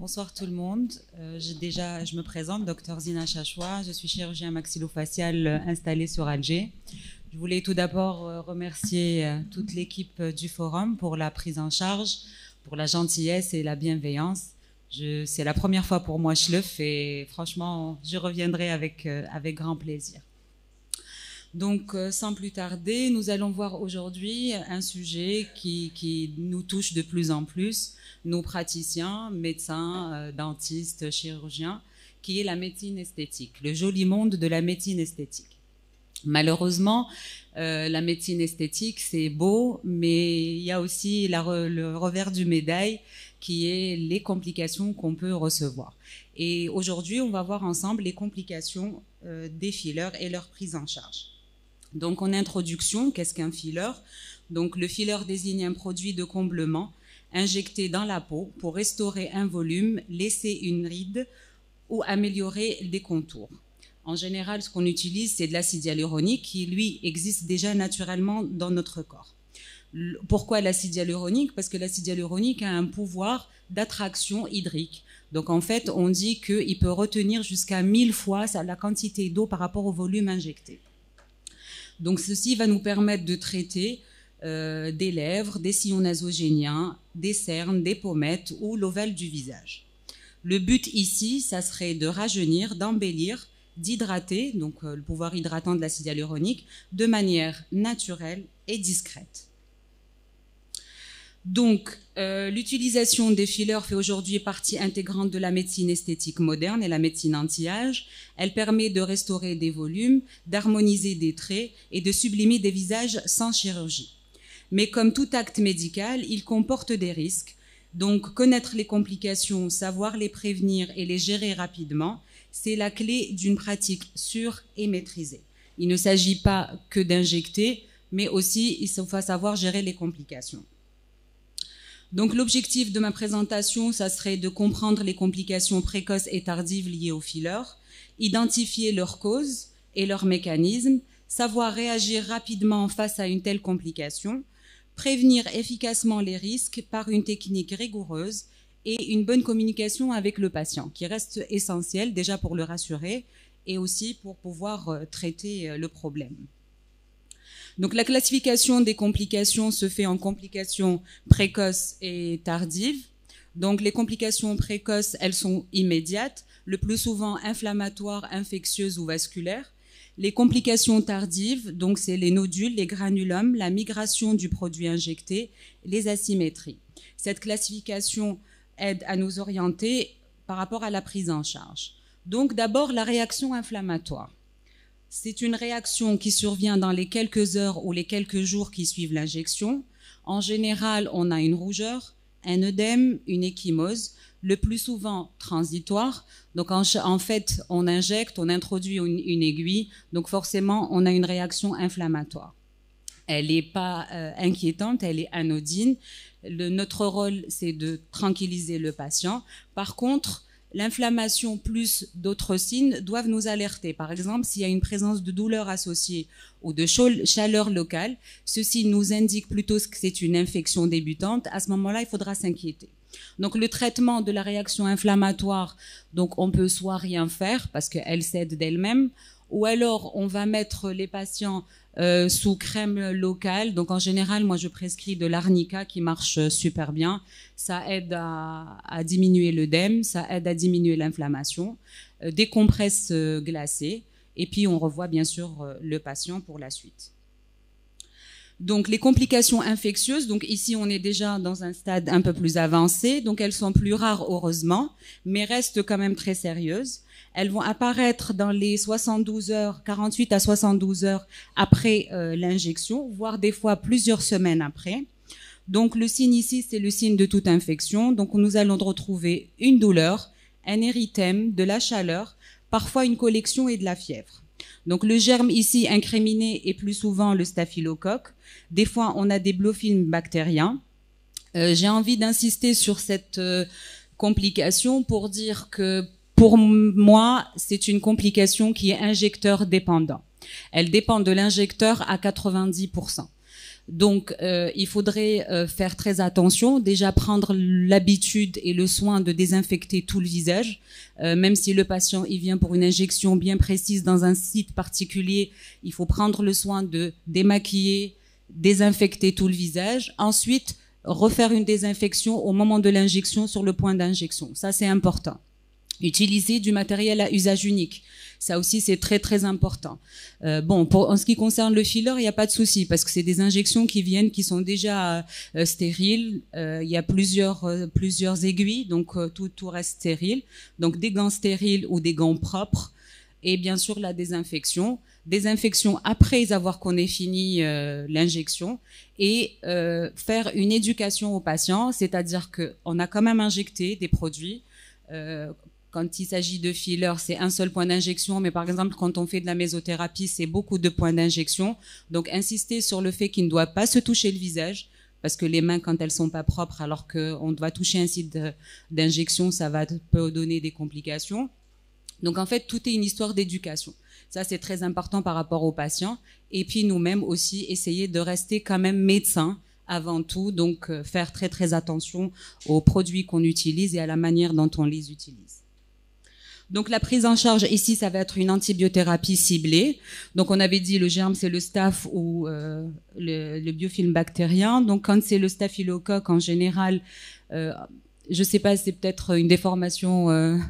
Bonsoir tout le monde. Je me présente, Dr Zina Chachoua. Je suis chirurgien maxillofacial installé sur Alger. Je voulais tout d'abord remercier toute l'équipe du forum pour la prise en charge, pour la gentillesse et la bienveillance. C'est la première fois pour moi je le fais et franchement, je reviendrai avec grand plaisir. Donc, sans plus tarder, nous allons voir aujourd'hui un sujet qui nous touche de plus en plus, nos praticiens, médecins, dentistes, chirurgiens, qui est la médecine esthétique, le joli monde de la médecine esthétique. Malheureusement, la médecine esthétique, c'est beau, mais il y a aussi le revers du médaille, qui est les complications qu'on peut recevoir. Et aujourd'hui, on va voir ensemble les complications des fillers et leur prise en charge. Donc, en introduction, qu'est-ce qu'un filler? Donc, le filler désigne un produit de comblement injecté dans la peau pour restaurer un volume, laisser une ride ou améliorer des contours. En général, ce qu'on utilise, c'est de l'acide hyaluronique qui, lui, existe déjà naturellement dans notre corps. Pourquoi l'acide hyaluronique? Parce que l'acide hyaluronique a un pouvoir d'attraction hydrique. Donc, en fait, on dit qu'il peut retenir jusqu'à 1000 fois la quantité d'eau par rapport au volume injecté. Donc, ceci va nous permettre de traiter des lèvres, des sillons nasogéniens, des cernes, des pommettes ou l'ovale du visage. Le but ici, ça serait de rajeunir, d'embellir, d'hydrater, donc le pouvoir hydratant de l'acide hyaluronique, de manière naturelle et discrète. Donc, l'utilisation des fillers fait aujourd'hui partie intégrante de la médecine esthétique moderne et la médecine anti-âge. Elle permet de restaurer des volumes, d'harmoniser des traits et de sublimer des visages sans chirurgie. Mais comme tout acte médical, il comporte des risques. Donc, connaître les complications, savoir les prévenir et les gérer rapidement, c'est la clé d'une pratique sûre et maîtrisée. Il ne s'agit pas que d'injecter, mais aussi il faut savoir gérer les complications. Donc l'objectif de ma présentation, ça serait de comprendre les complications précoces et tardives liées aux fillers, identifier leurs causes et leurs mécanismes, savoir réagir rapidement face à une telle complication, prévenir efficacement les risques par une technique rigoureuse et une bonne communication avec le patient, qui reste essentielle déjà pour le rassurer et aussi pour pouvoir traiter le problème. Donc la classification des complications se fait en complications précoces et tardives. Donc les complications précoces, elles sont immédiates, le plus souvent inflammatoires, infectieuses ou vasculaires. Les complications tardives, donc c'est les nodules, les granulums, la migration du produit injecté, les asymétries. Cette classification aide à nous orienter par rapport à la prise en charge. Donc d'abord la réaction inflammatoire. C'est une réaction qui survient dans les quelques heures ou les quelques jours qui suivent l'injection. En général, on a une rougeur, un œdème, une ecchymose, le plus souvent transitoire. Donc en fait, on injecte, on introduit une aiguille, donc forcément, on a une réaction inflammatoire. Elle n'est pas inquiétante, elle est anodine. Notre rôle, c'est de tranquilliser le patient. Par contre, l'inflammation plus d'autres signes doivent nous alerter. Par exemple, s'il y a une présence de douleur associée ou de chaleur locale, ceci nous indique plutôt que c'est une infection débutante. À ce moment-là, il faudra s'inquiéter. Donc, le traitement de la réaction inflammatoire, donc on peut soit rien faire parce qu'elle cède d'elle-même, ou alors on va mettre les patients sous crème locale. Donc en général, moi je prescris de l'arnica qui marche super bien. Ça aide à diminuer l'œdème, ça aide à diminuer l'inflammation, des compresses glacées, et puis on revoit bien sûr le patient pour la suite. Donc les complications infectieuses, donc ici on est déjà dans un stade un peu plus avancé, donc elles sont plus rares heureusement, mais restent quand même très sérieuses. Elles vont apparaître dans les 72 heures, 48 à 72 heures après l'injection, voire des fois plusieurs semaines après. Donc le signe ici, c'est le signe de toute infection. Donc nous allons retrouver une douleur, un érythème, de la chaleur, parfois une collection et de la fièvre. Donc le germe ici incriminé est plus souvent le staphylocoque. Des fois, on a des biofilms bactériens. J'ai envie d'insister sur cette complication pour dire que pour moi, c'est une complication qui est injecteur dépendant. Elle dépend de l'injecteur à 90%. Donc, il faudrait faire très attention, déjà prendre l'habitude et le soin de désinfecter tout le visage, même si le patient il vient pour une injection bien précise dans un site particulier, il faut prendre le soin de démaquiller, désinfecter tout le visage. Ensuite, refaire une désinfection au moment de l'injection sur le point d'injection. Ça, c'est important. Utiliser du matériel à usage unique. Ça aussi, c'est très, très important. En ce qui concerne le filler, il n'y a pas de souci parce que c'est des injections qui sont déjà stériles. Il y a plusieurs aiguilles, donc tout reste stérile. Donc, des gants stériles ou des gants propres. Et bien sûr, la désinfection. Désinfection après avoir qu'on ait fini l'injection et faire une éducation aux patients, c'est-à-dire qu'on a quand même injecté des produits. Quand il s'agit de filler, c'est un seul point d'injection, mais par exemple, quand on fait de la mésothérapie, c'est beaucoup de points d'injection. Donc, insister sur le fait qu'il ne doit pas se toucher le visage, parce que les mains, quand elles sont pas propres, alors qu'on doit toucher un site d'injection, ça peut donner des complications. Donc, en fait, tout est une histoire d'éducation. Ça, c'est très important par rapport aux patients. Et puis, nous-mêmes aussi, essayer de rester quand même médecins avant tout. Donc, faire très, très attention aux produits qu'on utilise et à la manière dont on les utilise. Donc, la prise en charge, ici, ça va être une antibiothérapie ciblée. Donc, on avait dit le germe, c'est le staph ou le biofilm bactérien. Donc, quand c'est le staphylocoque, en général, je sais pas, c'est peut-être une déformation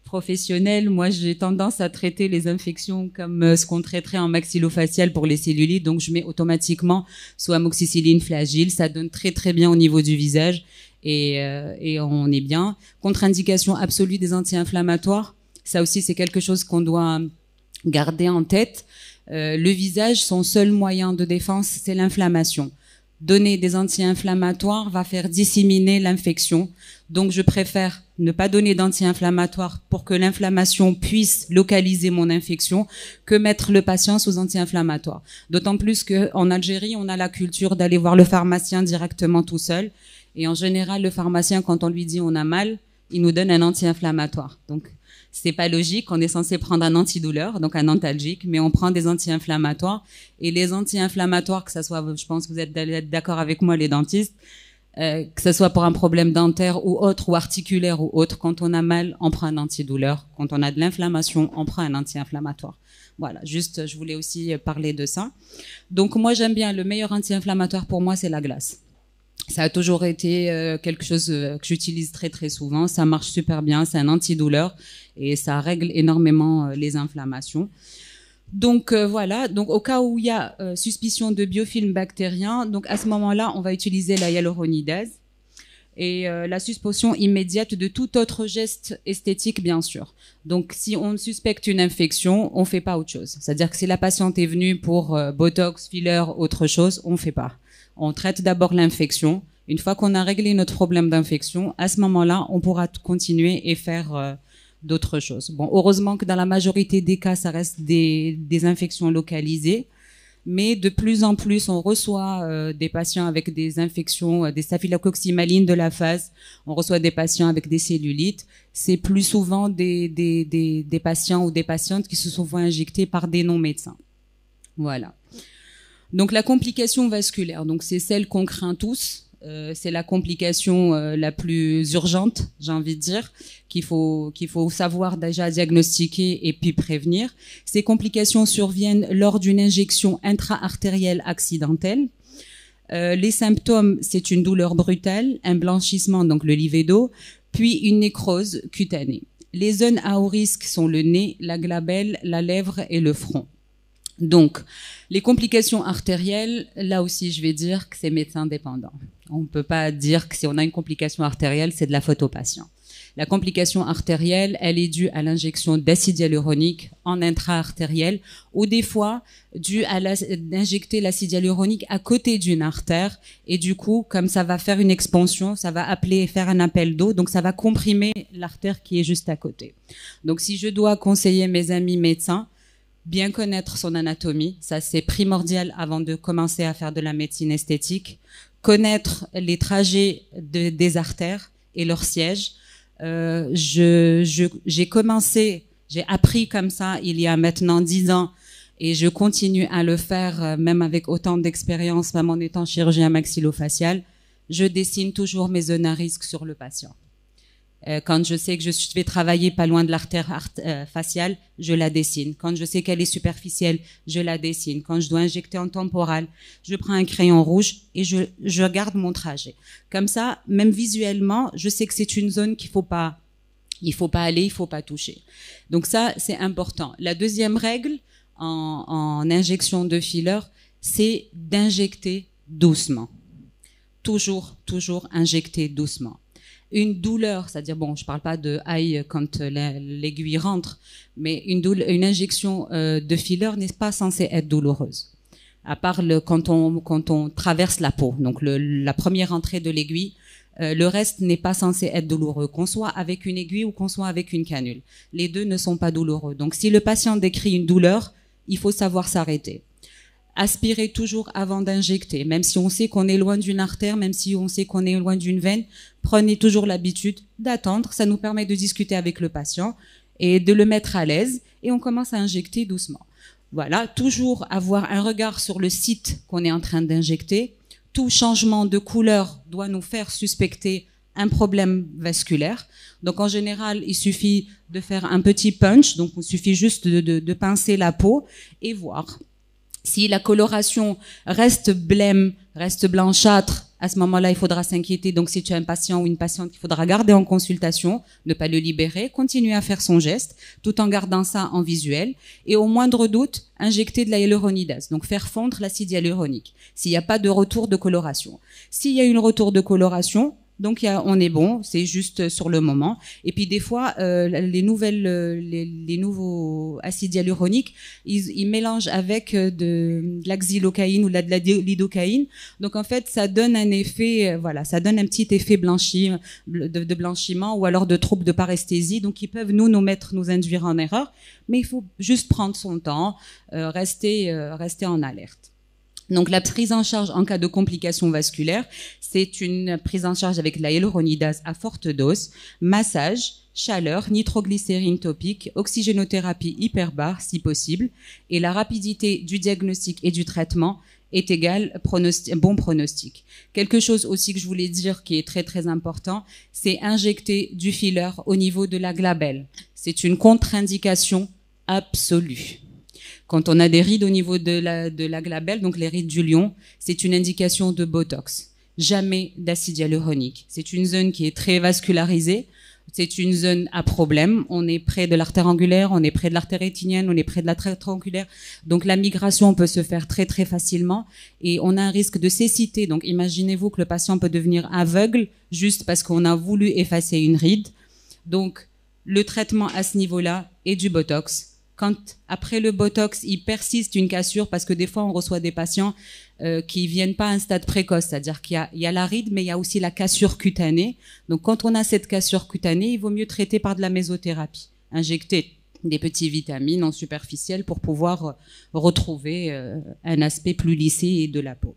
professionnelle. Moi, j'ai tendance à traiter les infections comme ce qu'on traiterait en maxillofacial pour les cellulites. Donc, je mets automatiquement soit amoxicilline flagyl. Ça donne très, très bien au niveau du visage et on est bien. Contre-indication absolue des anti-inflammatoires. Ça aussi, c'est quelque chose qu'on doit garder en tête. Le visage, son seul moyen de défense, c'est l'inflammation. Donner des anti-inflammatoires va faire disséminer l'infection. Donc, je préfère ne pas donner d'anti-inflammatoires pour que l'inflammation puisse localiser mon infection que mettre le patient sous anti-inflammatoire. D'autant plus qu'en Algérie, on a la culture d'aller voir le pharmacien directement tout seul. Et en général, le pharmacien, quand on lui dit on a mal, il nous donne un anti-inflammatoire. Donc, c'est pas logique, on est censé prendre un antidouleur, donc un antalgique, mais on prend des anti-inflammatoires. Et les anti-inflammatoires, que ça soit, je pense que vous êtes d'accord avec moi, les dentistes, que ce soit pour un problème dentaire ou autre, ou articulaire ou autre, quand on a mal, on prend un antidouleur. Quand on a de l'inflammation, on prend un anti-inflammatoire. Voilà, juste, je voulais aussi parler de ça. Donc moi, j'aime bien, le meilleur anti-inflammatoire pour moi, c'est la glace. Ça a toujours été quelque chose que j'utilise très très souvent. Ça marche super bien, c'est un antidouleur et ça règle énormément les inflammations. Donc voilà, donc au cas où il y a suspicion de biofilm bactérien, donc à ce moment-là, on va utiliser la hyaluronidase et la suspension immédiate de tout autre geste esthétique, bien sûr. Donc si on suspecte une infection, on fait pas autre chose. C'est-à-dire que si la patiente est venue pour botox, filler, autre chose, on fait pas. On traite d'abord l'infection. Une fois qu'on a réglé notre problème d'infection, à ce moment-là, on pourra continuer et faire d'autres choses. Bon, heureusement que dans la majorité des cas, ça reste des infections localisées, mais de plus en plus, on reçoit des patients avec des infections, des staphylococcus malines de la face, on reçoit des patients avec des cellulites. C'est plus souvent des patients ou des patientes qui se sont fait injecter par des non-médecins. Voilà. Donc la complication vasculaire, donc c'est celle qu'on craint tous, c'est la complication la plus urgente, j'ai envie de dire, qu'il faut savoir déjà diagnostiquer et puis prévenir. Ces complications surviennent lors d'une injection intra-artérielle accidentelle. Les symptômes, c'est une douleur brutale, un blanchissement, donc le livédo, puis une nécrose cutanée. Les zones à haut risque sont le nez, la glabelle, la lèvre et le front. Donc, les complications artérielles, là aussi, je vais dire que c'est médecin dépendant. On ne peut pas dire que si on a une complication artérielle, c'est de la faute au patient. La complication artérielle, elle est due à l'injection d'acide hyaluronique en intra-artériel ou des fois due à d'injecter l'acide hyaluronique à côté d'une artère et du coup, comme ça va faire une expansion, ça va faire un appel d'eau, donc ça va comprimer l'artère qui est juste à côté. Donc, si je dois conseiller mes amis médecins, bien connaître son anatomie, ça c'est primordial avant de commencer à faire de la médecine esthétique. Connaître les trajets des artères et leurs sièges. J'ai appris comme ça il y a maintenant 10 ans Et je continue à le faire, même avec autant d'expérience, même en étant chirurgien maxillofacial. Je dessine toujours mes zones à risque sur le patient. Quand je sais que je vais travailler pas loin de l'artère faciale, je la dessine. Quand je sais qu'elle est superficielle, je la dessine. Quand je dois injecter en temporal, je prends un crayon rouge et je garde mon trajet. Comme ça, même visuellement, je sais que c'est une zone qu'il faut pas aller, il faut pas toucher. Donc ça, c'est important. La deuxième règle en injection de filler, c'est d'injecter doucement. Toujours injecter doucement. Une douleur, c'est-à-dire, bon, je parle pas de aïe quand l'aiguille rentre, mais une injection de filler n'est pas censée être douloureuse. À part quand on traverse la peau, donc la première entrée de l'aiguille, le reste n'est pas censé être douloureux, qu'on soit avec une aiguille ou qu'on soit avec une canule. Les deux ne sont pas douloureux. Donc, si le patient décrit une douleur, il faut savoir s'arrêter. Aspirez toujours avant d'injecter, même si on sait qu'on est loin d'une artère, même si on sait qu'on est loin d'une veine, prenez toujours l'habitude d'attendre, ça nous permet de discuter avec le patient et de le mettre à l'aise et on commence à injecter doucement. Voilà, toujours avoir un regard sur le site qu'on est en train d'injecter. Tout changement de couleur doit nous faire suspecter un problème vasculaire. Donc en général, il suffit de faire un petit punch, donc il suffit juste de pincer la peau et voir. Si la coloration reste blême, reste blanchâtre, à ce moment-là, il faudra s'inquiéter. Donc, si tu as un patient ou une patiente qu'il faudra garder en consultation, ne pas le libérer, continuer à faire son geste, tout en gardant ça en visuel. Et au moindre doute, injecter de la hyaluronidase. Donc, faire fondre l'acide hyaluronique. S'il n'y a pas de retour de coloration. S'il y a eu un retour de coloration, donc on est bon, c'est juste sur le moment. Et puis des fois, les nouveaux acides hyaluroniques, ils mélangent avec de la xylocaïne ou de la lidocaïne. Donc en fait, ça donne un effet, voilà, ça donne un petit effet de blanchiment ou alors de troubles de paresthésie. Donc ils peuvent nous induire en erreur. Mais il faut juste prendre son temps, rester en alerte. Donc la prise en charge en cas de complications vasculaires, c'est une prise en charge avec la hyaluronidase à forte dose, massage, chaleur, nitroglycérine topique, oxygénothérapie hyperbare si possible, et la rapidité du diagnostic et du traitement est égale bon pronostic. Quelque chose aussi que je voulais dire qui est très très important, c'est injecter du filler au niveau de la glabelle. C'est une contre-indication absolue. Quand on a des rides au niveau de la glabelle, donc les rides du lion, c'est une indication de Botox. Jamais d'acide hyaluronique. C'est une zone qui est très vascularisée. C'est une zone à problème. On est près de l'artère angulaire, on est près de l'artère rétinienne, on est près de l'artère tronculaire. Donc la migration peut se faire très très facilement et on a un risque de cécité. Donc imaginez-vous que le patient peut devenir aveugle juste parce qu'on a voulu effacer une ride. Donc le traitement à ce niveau-là est du Botox. Quand après le Botox, il persiste une cassure, parce que des fois, on reçoit des patients qui viennent pas à un stade précoce, c'est-à-dire qu'il y a la ride, mais il y a aussi la cassure cutanée. Donc, quand on a cette cassure cutanée, il vaut mieux traiter par de la mésothérapie, injecter des petites vitamines en superficiel pour pouvoir retrouver un aspect plus lissé de la peau.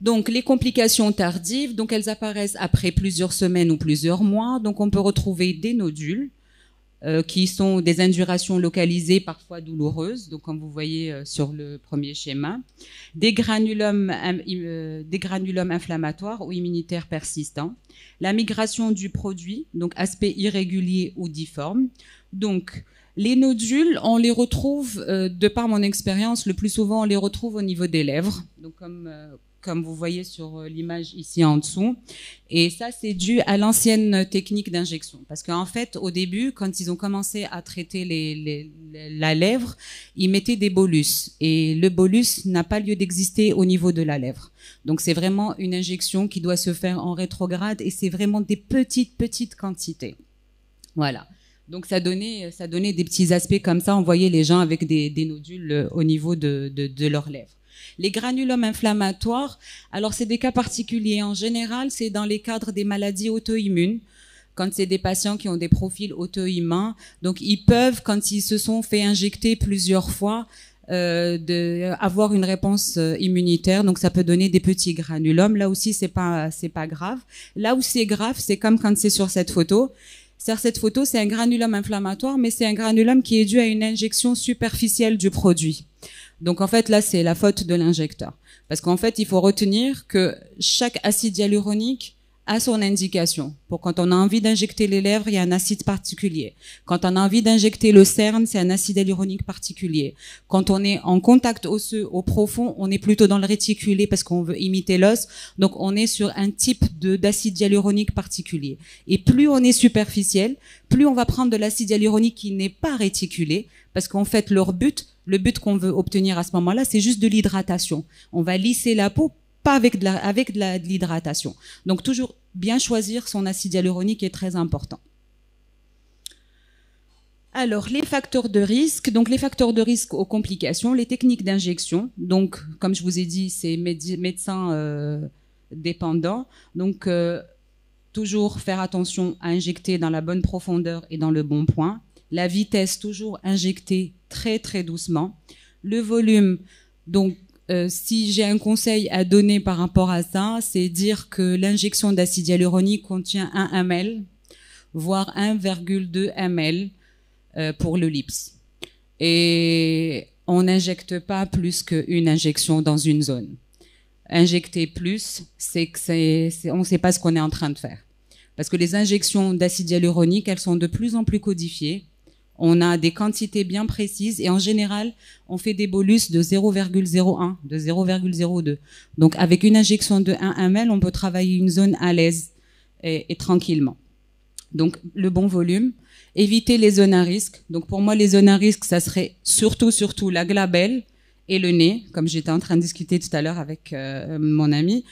Donc, les complications tardives, donc elles apparaissent après plusieurs semaines ou plusieurs mois. Donc, on peut retrouver des nodules, qui sont des indurations localisées, parfois douloureuses, donc comme vous voyez sur le premier schéma, des granulums inflammatoires ou immunitaires persistants, la migration du produit, donc aspect irrégulier ou difforme. Donc, les nodules, on les retrouve, de par mon expérience, le plus souvent, on les retrouve au niveau des lèvres, donc comme vous voyez sur l'image ici en dessous. Et ça, c'est dû à l'ancienne technique d'injection. Parce qu'en fait, au début, quand ils ont commencé à traiter la lèvre, ils mettaient des bolus. Et le bolus n'a pas lieu d'exister au niveau de la lèvre. Donc, c'est vraiment une injection qui doit se faire en rétrograde et c'est vraiment des petites quantités. Voilà. Donc, ça donnait des petits aspects comme ça. On voyait les gens avec des nodules au niveau de leurs lèvres. Les granulums inflammatoires, alors c'est des cas particuliers. En général, c'est dans les cadres des maladies auto-immunes, quand c'est des patients qui ont des profils auto-immuns. Donc, ils peuvent, quand ils se sont fait injecter plusieurs fois, avoir une réponse immunitaire. Donc, ça peut donner des petits granulums. Là aussi, c'est pas grave. Là où c'est grave, c'est comme quand c'est sur cette photo. Certes, cette photo, c'est un granulome inflammatoire, mais c'est un granulome qui est dû à une injection superficielle du produit. Donc, en fait, là, c'est la faute de l'injecteur. Parce qu'en fait, il faut retenir que chaque acide hyaluronique a son indication. Pour quand on a envie d'injecter les lèvres, il y a un acide particulier. Quand on a envie d'injecter le cerne, c'est un acide hyaluronique particulier. Quand on est en contact osseux au profond, on est plutôt dans le réticulé parce qu'on veut imiter l'os. Donc, on est sur un type d'acide hyaluronique particulier. Et plus on est superficiel, plus on va prendre de l'acide hyaluronique qui n'est pas réticulé, parce qu'en fait, le but qu'on veut obtenir à ce moment-là, c'est juste de l'hydratation. On va lisser la peau, pas avec de l'hydratation. Donc, toujours bien choisir son acide hyaluronique est très important. Alors, les facteurs de risque. Donc, les facteurs de risque aux complications, les techniques d'injection. Donc, comme je vous ai dit, c'est médecin dépendant. Donc, toujours faire attention à injecter dans la bonne profondeur et dans le bon point. La vitesse, toujours injecter très, très doucement. Le volume, donc, si j'ai un conseil à donner par rapport à ça, c'est dire que l'injection d'acide hyaluronique contient 1 ml, voire 1,2 ml pour le lips. Et on n'injecte pas plus qu'une injection dans une zone. Injecter plus, c'est que on ne sait pas ce qu'on est en train de faire. Parce que les injections d'acide hyaluronique, elles sont de plus en plus codifiées. On a des quantités bien précises et en général, on fait des bolus de 0,01, de 0,02. Donc, avec une injection de 1 ml, on peut travailler une zone à l'aise et tranquillement. Donc, le bon volume. Éviter les zones à risque. Donc, pour moi, les zones à risque, ça serait surtout la glabelle et le nez, comme j'étais en train de discuter tout à l'heure avec mon ami.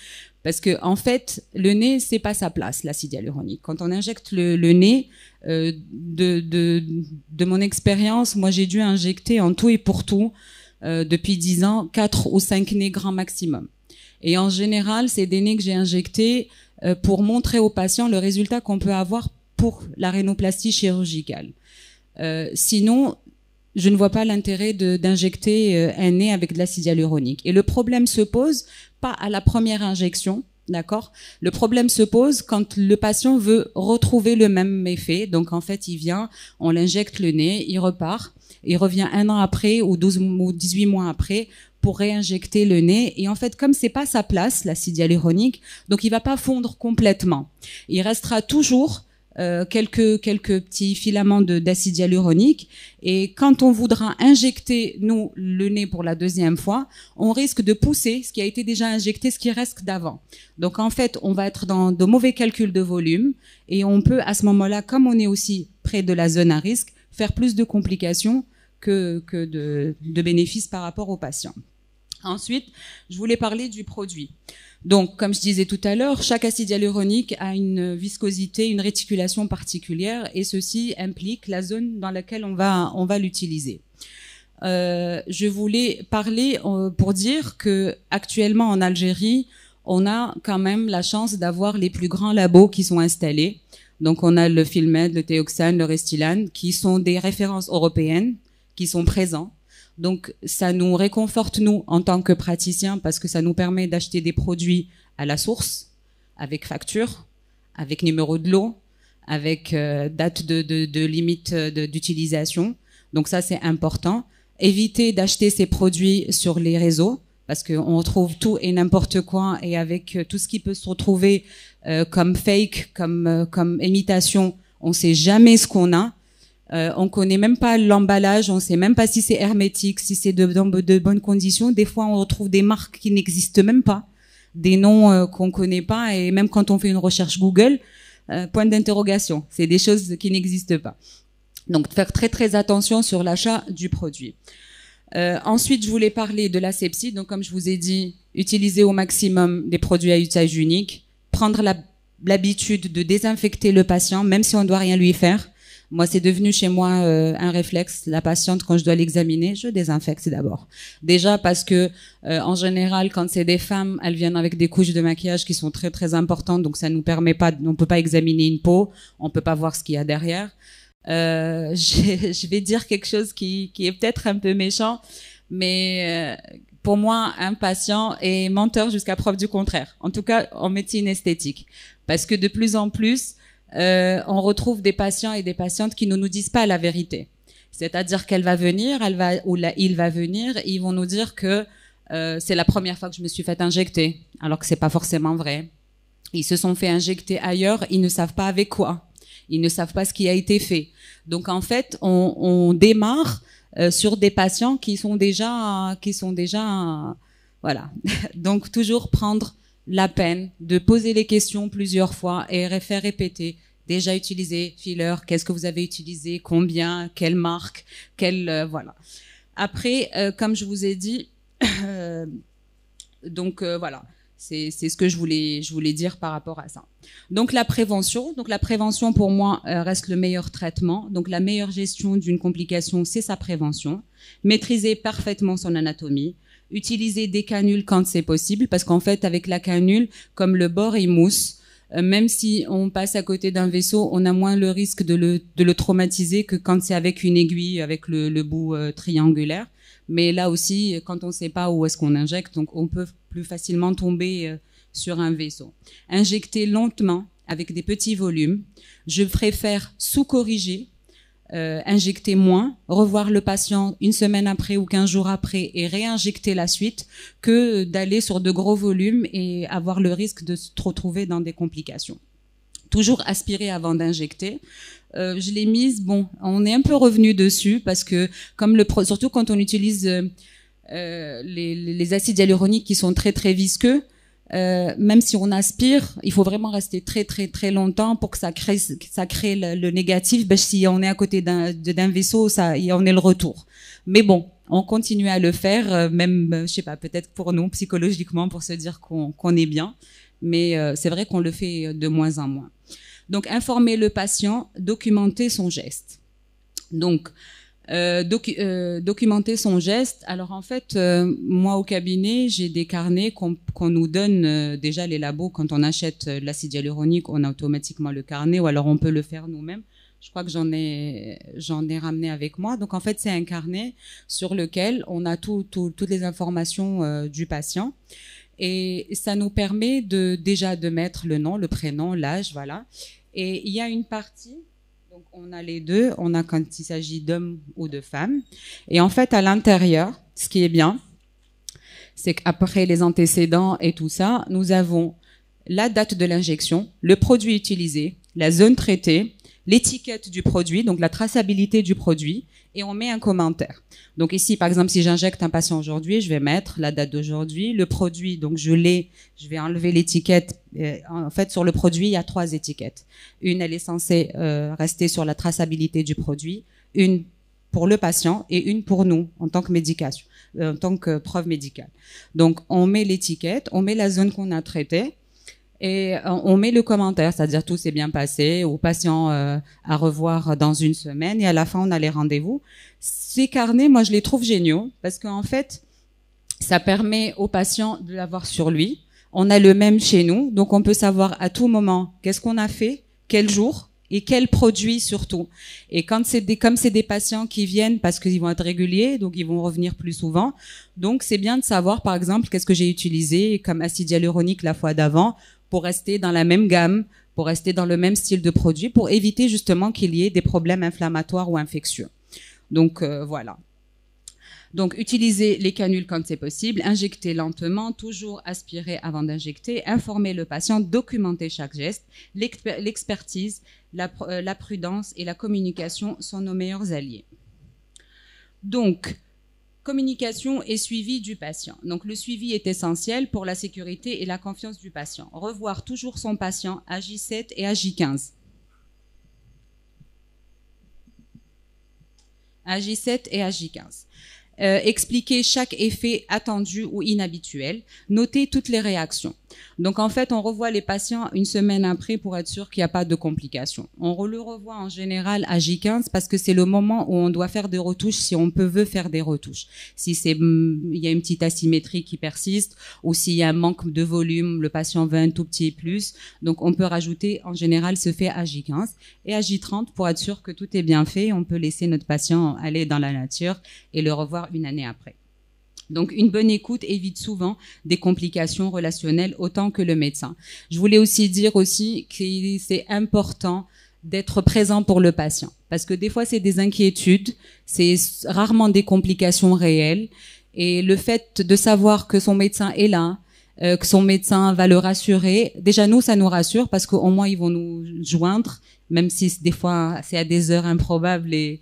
Parce que, en fait, le nez, c'est pas sa place, l'acide hyaluronique. Quand on injecte le nez, de mon expérience, moi, j'ai dû injecter en tout et pour tout, depuis 10 ans, 4 ou 5 nez grand maximum. Et en général, c'est des nez que j'ai injectés pour montrer aux patients le résultat qu'on peut avoir pour la rhinoplastie chirurgicale. Sinon, je ne vois pas l'intérêt d'injecter un nez avec de l'acide hyaluronique. Et le problème se pose pas à la première injection, d'accord? Le problème se pose quand le patient veut retrouver le même effet. Donc, en fait, il vient, on l'injecte le nez, il repart, il revient 1 an après ou 12 ou 18 mois après pour réinjecter le nez. Et en fait, comme c'est pas sa place, l'acide hyaluronique, donc il va pas fondre complètement. Il restera toujours quelques petits filaments d'acide hyaluronique, et quand on voudra injecter, nous, le nez pour la deuxième fois, on risque de pousser ce qui a été déjà injecté, ce qui reste d'avant. Donc, en fait, on va être dans de mauvais calculs de volume, et on peut, à ce moment-là, comme on est aussi près de la zone à risque, faire plus de complications que de bénéfices par rapport aux patients. Ensuite, je voulais parler du produit. Donc, comme je disais tout à l'heure, chaque acide hyaluronique a une viscosité, une réticulation particulière, et ceci implique la zone dans laquelle on va l'utiliser. Je voulais parler pour dire que actuellement en Algérie, on a quand même la chance d'avoir les plus grands labos qui sont installés. Donc, on a le Filmed, le Teoxane, le Restylane, qui sont des références européennes, qui sont présents. Donc, ça nous réconforte, nous, en tant que praticiens, parce que ça nous permet d'acheter des produits à la source, avec facture, avec numéro de lot, avec date de limite d'utilisation. Donc, ça, c'est important. Éviter d'acheter ces produits sur les réseaux, parce qu'on retrouve tout et n'importe quoi, et avec tout ce qui peut se retrouver comme fake, comme imitation, on ne sait jamais ce qu'on a. On connaît même pas l'emballage, on sait même pas si c'est hermétique, si c'est de bonnes conditions. Des fois, on retrouve des marques qui n'existent même pas, des noms qu'on connaît pas, et même quand on fait une recherche Google, point d'interrogation. C'est des choses qui n'existent pas. Donc, faire très très attention sur l'achat du produit. Ensuite, je voulais parler de l'asepsie. Donc, comme je vous ai dit, utiliser au maximum des produits à usage unique, prendre l'habitude de désinfecter le patient, même si on ne doit rien lui faire. Moi, c'est devenu chez moi un réflexe. La patiente, quand je dois l'examiner, je désinfecte d'abord. Déjà parce que, en général, quand c'est des femmes, elles viennent avec des couches de maquillage qui sont très très importantes, donc ça nous permet pas, on peut pas examiner une peau, on peut pas voir ce qu'il y a derrière. Je vais dire quelque chose qui est peut-être un peu méchant, mais pour moi, un patient est menteur jusqu'à preuve du contraire. En tout cas, en médecine esthétique, parce que de plus en plus, on retrouve des patients et des patientes qui ne nous disent pas la vérité. C'est-à-dire qu'elle va venir, il va venir, et ils vont nous dire que c'est la première fois que je me suis fait injecter, alors que c'est pas forcément vrai. Ils se sont fait injecter ailleurs, ils ne savent pas avec quoi, ils ne savent pas ce qui a été fait. Donc en fait, on démarre sur des patients qui sont déjà, voilà. Donc toujours prendre la peine de poser les questions plusieurs fois et faire répéter. Déjà utilisé, filler, qu'est-ce que vous avez utilisé, combien, quelle marque, voilà. Après, comme je vous ai dit, voilà, c'est ce que je voulais dire par rapport à ça. Donc la prévention pour moi reste le meilleur traitement. Donc la meilleure gestion d'une complication, c'est sa prévention. Maîtriser parfaitement son anatomie. Utiliser des canules quand c'est possible, parce qu'en fait, avec la canule, comme le bord il mousse, même si on passe à côté d'un vaisseau, on a moins le risque de le traumatiser que quand c'est avec une aiguille, avec le bout triangulaire. Mais là aussi, quand on ne sait pas où est-ce qu'on injecte, donc on peut plus facilement tomber sur un vaisseau. Injecter lentement, avec des petits volumes. Je préfère sous-corriger, injecter moins, revoir le patient une semaine après ou 15 jours après et réinjecter la suite, que d'aller sur de gros volumes et avoir le risque de se retrouver dans des complications. Toujours aspirer avant d'injecter. Je l'ai mise, bon, on est un peu revenu dessus parce que comme surtout quand on utilise les acides hyaluroniques qui sont très très visqueux, même si on aspire, il faut vraiment rester très très très longtemps pour que ça crée le négatif. Ben, si on est à côté d'un vaisseau, on est le retour. Mais bon, on continue à le faire, même, je sais pas, peut-être pour nous psychologiquement, pour se dire qu'on est bien. Mais c'est vrai qu'on le fait de moins en moins. Donc, informer le patient, documenter son geste. Donc, documenter son geste. Alors en fait, moi au cabinet, j'ai des carnets qu'on nous donne déjà les labos quand on achète de l'acide hyaluronique, on a automatiquement le carnet, ou alors on peut le faire nous-mêmes. Je crois que j'en ai ramené avec moi. Donc en fait, c'est un carnet sur lequel on a toutes les informations du patient. Et ça nous permet déjà de mettre le nom, le prénom, l'âge, voilà. Et il y a une partie, donc on a les deux, on a quand il s'agit d'hommes ou de femmes. Et en fait, à l'intérieur, ce qui est bien, c'est qu'après les antécédents et tout ça, nous avons la date de l'injection, le produit utilisé, la zone traitée, l'étiquette du produit, donc la traçabilité du produit, et on met un commentaire. Donc ici, par exemple, si j'injecte un patient aujourd'hui, je vais mettre la date d'aujourd'hui, le produit, donc je vais enlever l'étiquette. En fait, sur le produit, il y a 3 étiquettes. Une, elle est censée rester sur la traçabilité du produit, une pour le patient et une pour nous, en tant que médication, en tant que preuve médicale. Donc, on met l'étiquette, on met la zone qu'on a traitée, et on met le commentaire, c'est-à-dire tout s'est bien passé, au patient à revoir dans une semaine, et à la fin on a les rendez-vous. Ces carnets, moi je les trouve géniaux, parce qu'en fait, ça permet au patient de l'avoir sur lui. On a le même chez nous, donc on peut savoir à tout moment qu'est-ce qu'on a fait, quel jour, et quel produit surtout. Et comme c'est des patients qui viennent parce qu'ils vont être réguliers, donc ils vont revenir plus souvent, donc c'est bien de savoir par exemple qu'est-ce que j'ai utilisé comme acide hyaluronique la fois d'avant, pour rester dans la même gamme, pour rester dans le même style de produit, pour éviter justement qu'il y ait des problèmes inflammatoires ou infectieux. Donc voilà. Donc utiliser les canules quand c'est possible, injecter lentement, toujours aspirer avant d'injecter, informer le patient, documenter chaque geste, l'expertise, la prudence et la communication sont nos meilleurs alliés. Donc, communication et suivi du patient. Donc, le suivi est essentiel pour la sécurité et la confiance du patient. Revoir toujours son patient à J7 et à J15. À J7 et à J15. Expliquer chaque effet attendu ou inhabituel, noter toutes les réactions. Donc en fait, on revoit les patients une semaine après pour être sûr qu'il n'y a pas de complications. On le revoit en général à J15 parce que c'est le moment où on doit faire des retouches si on veut faire des retouches. Si il y a une petite asymétrie qui persiste ou s'il y a un manque de volume, le patient veut un tout petit plus. Donc on peut rajouter, en général, se fait à J15 et à J30 pour être sûr que tout est bien fait. On peut laisser notre patient aller dans la nature et le revoir une année après. Donc, une bonne écoute évite souvent des complications relationnelles autant que le médecin. Je voulais aussi dire aussi que c'est important d'être présent pour le patient. Parce que des fois, c'est des inquiétudes, c'est rarement des complications réelles. Et le fait de savoir que son médecin est là, que son médecin va le rassurer, déjà nous, ça nous rassure parce qu'au moins, ils vont nous joindre, même si des fois, c'est à des heures improbables et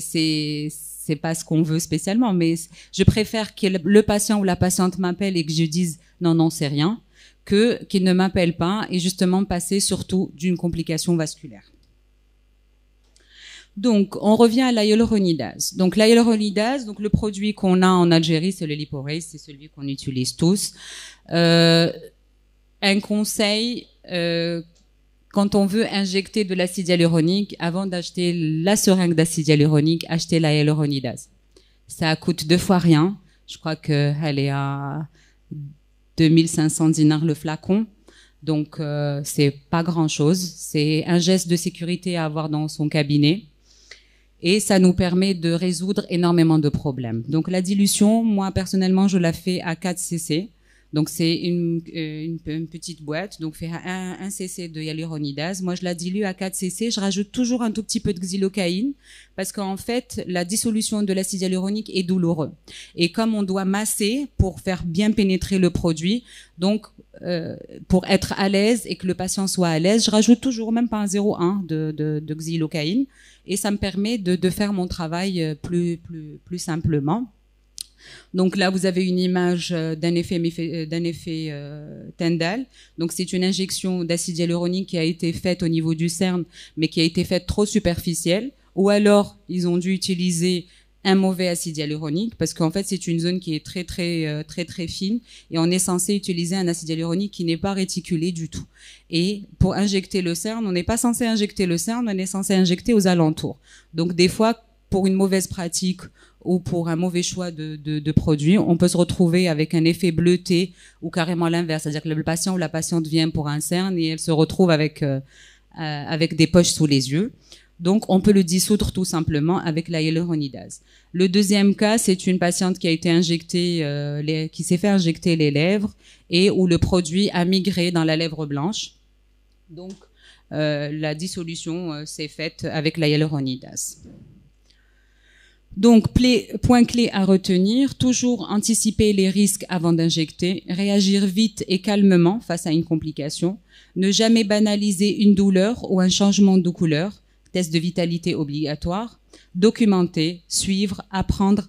c'est pas ce qu'on veut spécialement. Mais je préfère que le patient ou la patiente m'appelle et que je dise non, non, c'est rien, qu'il ne m'appelle pas et justement passer surtout d'une complication vasculaire. Donc, on revient à la hyaluronidase. Donc, la hyaluronidase, donc le produit qu'on a en Algérie, c'est le Liporase, c'est celui qu'on utilise tous. Un conseil, quand on veut injecter de l'acide hyaluronique, avant d'acheter la seringue d'acide hyaluronique, achetez la hyaluronidase. Ça coûte 2 fois rien. Je crois qu'elle est à 2500 dinars le flacon. Donc, c'est pas grand-chose. C'est un geste de sécurité à avoir dans son cabinet. Et ça nous permet de résoudre énormément de problèmes. Donc, la dilution, moi, personnellement, je la fais à 4 cc. Donc, c'est une petite boîte. Donc, faire 1 cc de hyaluronidase. Moi, je la dilue à 4 cc. Je rajoute toujours un tout petit peu de xylocaïne parce qu'en fait, la dissolution de l'acide hyaluronique est douloureux. Et comme on doit masser pour faire bien pénétrer le produit, donc, pour être à l'aise et que le patient soit à l'aise, je rajoute toujours même pas un 0,1 de xylocaïne et ça me permet de faire mon travail plus simplement. Donc là, vous avez une image d'un effet Tyndall. Donc c'est une injection d'acide hyaluronique qui a été faite au niveau du cerne, mais qui a été faite trop superficielle. Ou alors, ils ont dû utiliser un mauvais acide hyaluronique, parce qu'en fait, c'est une zone qui est très fine, et on est censé utiliser un acide hyaluronique qui n'est pas réticulé du tout. Et pour injecter le cerne, on n'est pas censé injecter le cerne, on est censé injecter aux alentours. Donc des fois, pour une mauvaise pratique ou pour un mauvais choix de produit, on peut se retrouver avec un effet bleuté ou carrément l'inverse, c'est-à-dire que le patient ou la patiente vient pour un cerne et elle se retrouve avec des poches sous les yeux. Donc, on peut le dissoudre tout simplement avec la hyaluronidase. Le deuxième cas, c'est une patiente qui a été injectée, qui s'est fait injecter les lèvres et où le produit a migré dans la lèvre blanche. Donc, la dissolution s'est faite avec la hyaluronidase. Donc, point clé à retenir, toujours anticiper les risques avant d'injecter, réagir vite et calmement face à une complication, ne jamais banaliser une douleur ou un changement de couleur, test de vitalité obligatoire, documenter, suivre, apprendre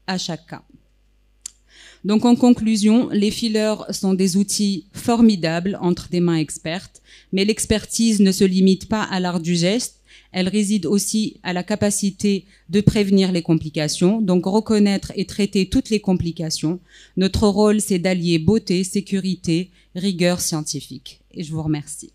à chaque cas. Donc en conclusion, les fillers sont des outils formidables entre des mains expertes, mais l'expertise ne se limite pas à l'art du geste, elle réside aussi à la capacité de prévenir les complications, donc reconnaître et traiter toutes les complications. Notre rôle, c'est d'allier beauté, sécurité, rigueur scientifique. Et je vous remercie.